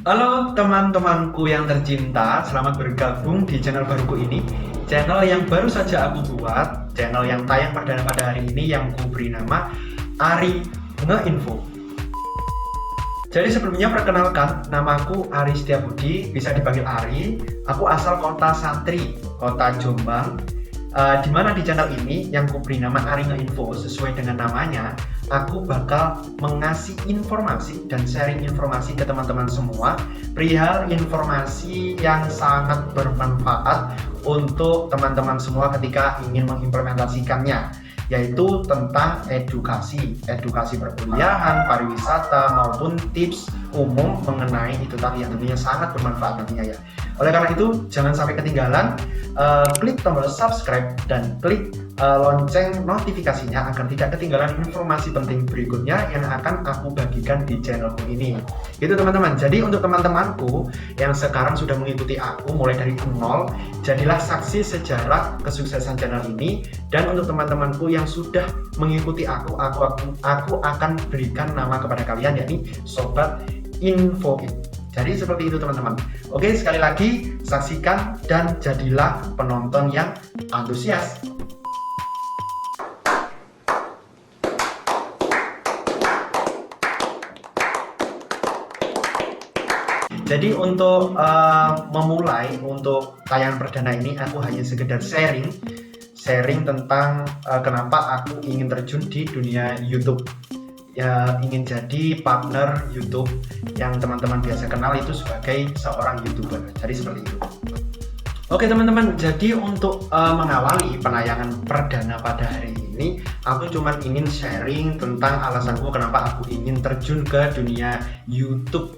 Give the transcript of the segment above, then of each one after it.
Halo teman-temanku yang tercinta, selamat bergabung di channel baruku ini. Channel yang baru saja aku buat, channel yang tayang pada hari ini yang ku beri nama Ari Ngeinfo. Jadi sebelumnya perkenalkan, namaku Ari Setiabudi, bisa dipanggil Ari. Aku asal kota Santri, kota Jombang. Dimana di channel ini yang ku beri nama Ari Ngeinfo, sesuai dengan namanya, aku bakal mengasih informasi dan sharing informasi ke teman-teman semua perihal informasi yang sangat bermanfaat untuk teman-teman semua ketika ingin mengimplementasikannya, yaitu tentang edukasi perkuliahan, pariwisata, maupun tips umum mengenai itu tadi yang tentunya sangat bermanfaat nantinya ya. Oleh karena itu, jangan sampai ketinggalan, klik tombol subscribe dan klik lonceng notifikasinya agar tidak ketinggalan informasi penting berikutnya yang akan aku bagikan di channelku ini. Itu teman-teman. Jadi untuk teman-temanku yang sekarang sudah mengikuti aku mulai dari nol, jadilah saksi sejarah kesuksesan channel ini. Dan untuk teman-temanku yang sudah mengikuti aku akan berikan nama kepada kalian, yakni Sobat Info. Jadi seperti itu teman-teman. Oke, sekali lagi saksikan dan jadilah penonton yang antusias. Jadi untuk memulai untuk tayangan perdana ini, aku hanya sekedar sharing tentang kenapa aku ingin terjun di dunia YouTube. Ya, ingin jadi partner YouTube yang teman-teman biasa kenal itu sebagai seorang YouTuber. Jadi seperti itu. Oke teman-teman, jadi untuk mengawali penayangan perdana pada hari ini, aku cuma ingin sharing tentang alasanku kenapa aku ingin terjun ke dunia YouTube.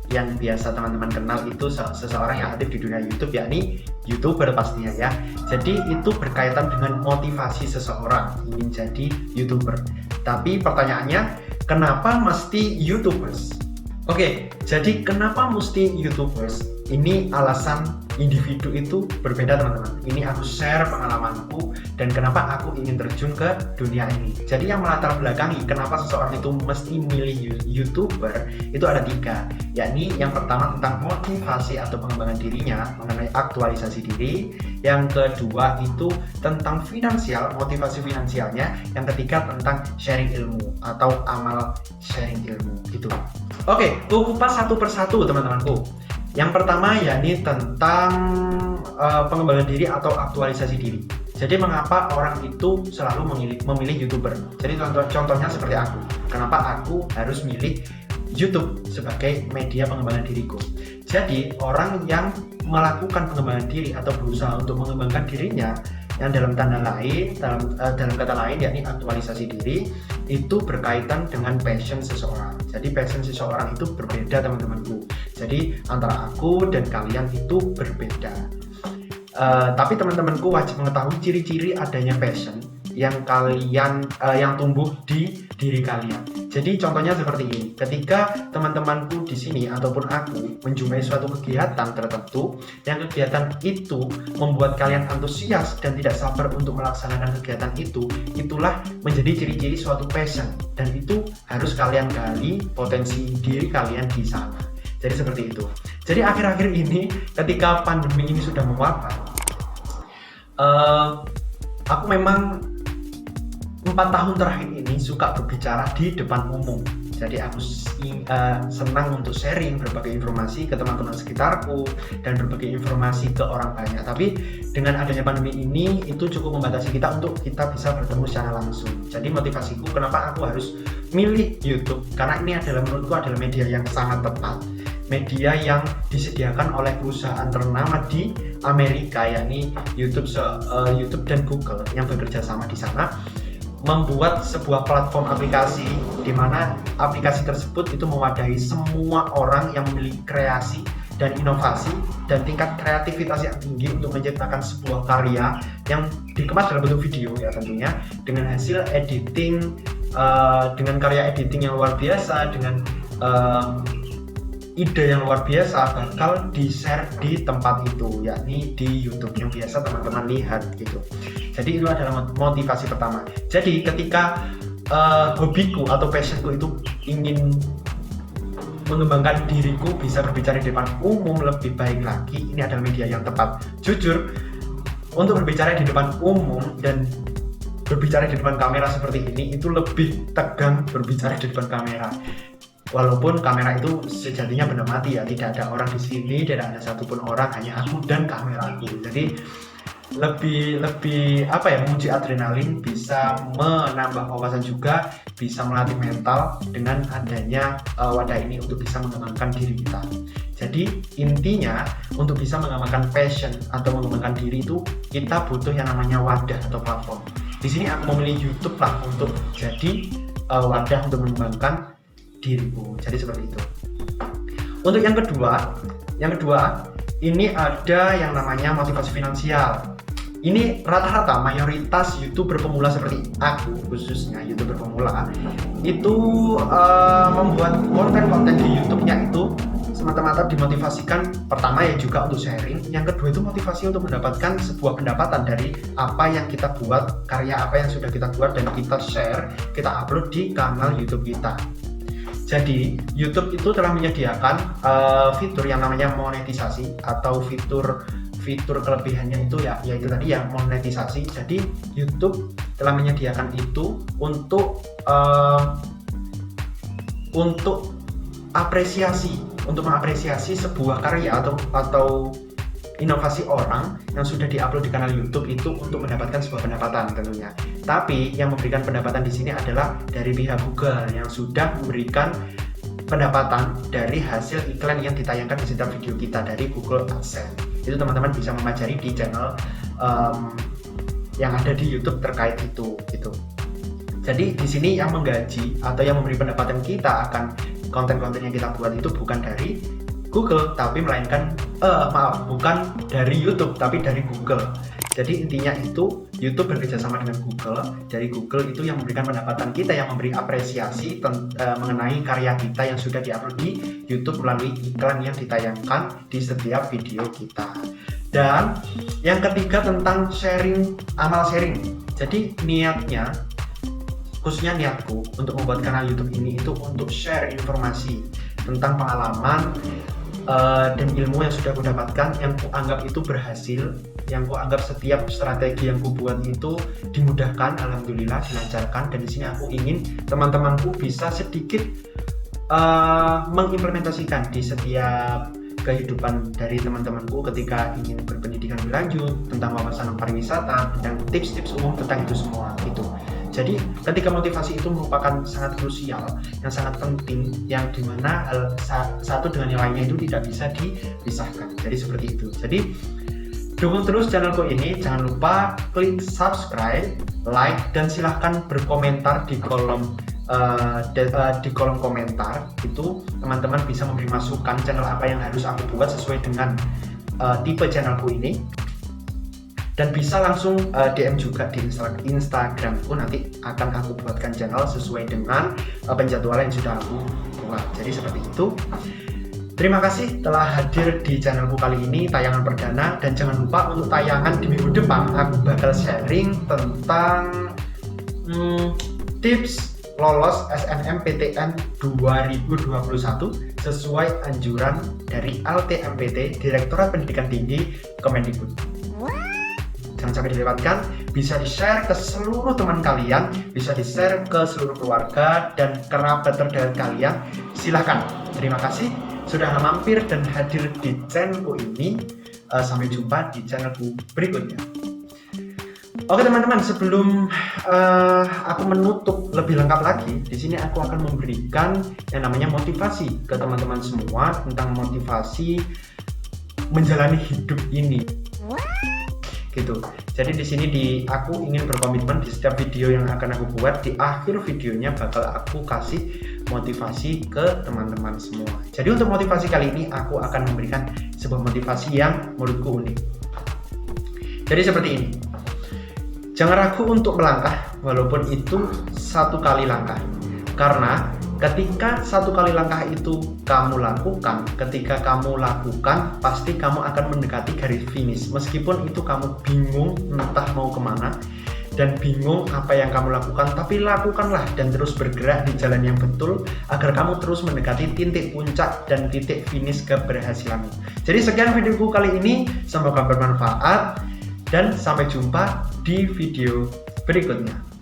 Yang biasa teman-teman kenal itu seseorang yang aktif di dunia YouTube, yakni YouTuber pastinya ya. Jadi itu berkaitan dengan motivasi seseorang ingin jadi YouTuber. Tapi pertanyaannya, kenapa mesti YouTubers? Oke, jadi kenapa mesti YouTubers? Ini alasan individu itu berbeda teman-teman. Ini aku share pengalamanku dan kenapa aku ingin terjun ke dunia ini. Jadi yang melatar belakangi kenapa seseorang itu mesti milih YouTuber itu ada 3, yakni yang pertama tentang motivasi atau pengembangan dirinya mengenai aktualisasi diri, yang kedua itu tentang finansial, motivasi finansialnya, yang ketiga tentang sharing ilmu atau amal sharing ilmu gitu. Oke, kupas satu persatu teman-temanku. Yang pertama yakni tentang pengembangan diri atau aktualisasi diri. Jadi mengapa orang itu selalu memilih YouTuber? Jadi contohnya seperti aku. Kenapa aku harus milih YouTube sebagai media pengembangan diriku? Jadi orang yang melakukan pengembangan diri atau berusaha untuk mengembangkan dirinya, yang dalam kata lain yakni aktualisasi diri, itu berkaitan dengan passion seseorang. Jadi passion seseorang itu berbeda teman-temanku. Jadi antara aku dan kalian itu berbeda. Tapi teman-temanku wajib mengetahui ciri-ciri adanya passion yang tumbuh di diri kalian. Jadi contohnya seperti ini. Ketika teman-temanku di sini ataupun aku menjumpai suatu kegiatan tertentu, yang kegiatan itu membuat kalian antusias dan tidak sabar untuk melaksanakan kegiatan itu, itulah menjadi ciri-ciri suatu passion, dan itu harus kalian gali potensi diri kalian di sana. Jadi seperti itu. Jadi akhir-akhir ini ketika pandemi ini sudah mewabah, aku memang 4 tahun terakhir ini suka berbicara di depan umum. Jadi aku senang untuk sharing berbagai informasi ke teman-teman sekitarku dan berbagai informasi ke orang banyak. Tapi dengan adanya pandemi ini itu cukup membatasi kita untuk kita bisa bertemu secara langsung. Jadi motivasiku kenapa aku harus milih YouTube, karena ini menurutku adalah media yang sangat tepat. Media yang disediakan oleh perusahaan ternama di Amerika, yakni YouTube dan Google yang bekerja sama di sana, membuat sebuah platform aplikasi di mana aplikasi tersebut itu mewadahi semua orang yang memiliki kreasi dan inovasi dan tingkat kreativitas yang tinggi untuk menciptakan sebuah karya yang dikemas dalam bentuk video ya tentunya, dengan hasil editing, dengan karya editing yang luar biasa, dengan ide yang luar biasa bakal di-share di tempat itu, yakni di YouTube yang biasa teman-teman lihat gitu. Jadi itu adalah motivasi pertama. Jadi ketika hobiku atau passionku itu ingin mengembangkan diriku, bisa berbicara di depan umum lebih baik lagi, ini adalah media yang tepat. Jujur, untuk berbicara di depan umum dan berbicara di depan kamera seperti ini itu lebih tegang berbicara di depan kamera. Walaupun kamera itu sejatinya benda mati ya, tidak ada orang di sini, tidak ada satupun orang, hanya aku dan kameraku. Jadi lebih menguji adrenalin, bisa menambah wawasan juga, bisa melatih mental dengan adanya wadah ini untuk bisa mengembangkan diri kita. Jadi intinya untuk bisa mengembangkan passion atau mengembangkan diri itu kita butuh yang namanya wadah atau platform. Di sini aku memilih YouTube lah untuk jadi wadah untuk mengembangkan diriku. Jadi seperti itu. Untuk yang kedua ini ada yang namanya motivasi finansial. Ini rata-rata mayoritas YouTuber pemula seperti aku, khususnya YouTuber pemula itu membuat konten-konten di YouTube-nya itu semata-mata dimotivasikan. Pertama ya juga untuk sharing, yang kedua itu motivasi untuk mendapatkan sebuah pendapatan dari apa yang kita buat, karya apa yang sudah kita buat dan kita share, kita upload di kanal YouTube kita. Jadi YouTube itu telah menyediakan fitur yang namanya monetisasi atau fitur kelebihannya itu yaitu tadi yang monetisasi. Jadi YouTube telah menyediakan itu untuk mengapresiasi sebuah karya atau inovasi orang yang sudah diupload di kanal YouTube itu untuk mendapatkan sebuah pendapatan tentunya. Tapi yang memberikan pendapatan di sini adalah dari pihak Google yang sudah memberikan pendapatan dari hasil iklan yang ditayangkan di setiap video kita dari Google AdSense. Itu teman-teman bisa mempelajari di channel yang ada di YouTube terkait itu gitu. Jadi di sini yang menggaji atau yang memberi pendapatan kita akan konten-konten yang kita buat itu bukan dari Google, tapi melainkan bukan dari YouTube, tapi dari Google. Jadi intinya itu YouTube bekerja sama dengan Google. Dari Google itu yang memberikan pendapatan kita, yang memberi apresiasi mengenai karya kita yang sudah diupload di YouTube melalui iklan yang ditayangkan di setiap video kita. Dan yang ketiga tentang sharing, amal sharing. Jadi niatnya, khususnya niatku untuk membuat kanal YouTube ini itu untuk share informasi tentang pengalaman dan ilmu yang sudah aku dapatkan, yang ku anggap itu berhasil, yang ku anggap setiap strategi yang ku buat itu dimudahkan, alhamdulillah dilancarkan. Dan di sini aku ingin teman-temanku bisa sedikit mengimplementasikan di setiap kehidupan dari teman-temanku ketika ingin berpendidikan lebih lanjut tentang wawasan pariwisata, tentang tips-tips umum tentang itu semua gitu. Jadi ketika motivasi itu merupakan sangat krusial, yang sangat penting, yang dimana hal satu dengan yang lainnya itu tidak bisa dipisahkan. Jadi seperti itu. Jadi dukung terus channelku ini, jangan lupa klik subscribe, like, dan silahkan berkomentar di kolom komentar. Itu teman-teman bisa memberi masukan channel apa yang harus aku buat sesuai dengan tipe channelku ini. Dan bisa langsung DM juga di Instagramku, nanti akan aku buatkan channel sesuai dengan penjadwalan yang sudah aku buat. Jadi seperti itu. Terima kasih telah hadir di channelku kali ini, tayangan perdana. Dan jangan lupa untuk tayangan di minggu depan aku bakal sharing tentang tips lolos SNMPTN 2021 sesuai anjuran dari LTMPT, Direktorat Pendidikan Tinggi Kemendikbud. Jangan sampai dilewatkan, bisa di-share ke seluruh teman kalian, bisa di-share ke seluruh keluarga dan kerabat terdekat kalian. Silahkan. Terima kasih sudah mampir dan hadir di channelku ini. Sampai jumpa di channelku berikutnya. Oke teman-teman, sebelum aku menutup lebih lengkap lagi, di sini aku akan memberikan yang namanya motivasi ke teman-teman semua tentang motivasi menjalani hidup ini. Gitu. Jadi di sini aku ingin berkomitmen di setiap video yang akan aku buat, di akhir videonya bakal aku kasih motivasi ke teman-teman semua. Jadi untuk motivasi kali ini aku akan memberikan sebuah motivasi yang menurutku unik. Jadi seperti ini. Jangan ragu untuk melangkah walaupun itu satu kali langkah. Karena ketika satu kali langkah itu kamu lakukan, ketika kamu lakukan, pasti kamu akan mendekati garis finish. Meskipun itu kamu bingung entah mau kemana, dan bingung apa yang kamu lakukan, tapi lakukanlah dan terus bergerak di jalan yang betul agar kamu terus mendekati titik puncak dan titik finish keberhasilanmu. Jadi sekian videoku kali ini, semoga bermanfaat dan sampai jumpa di video berikutnya.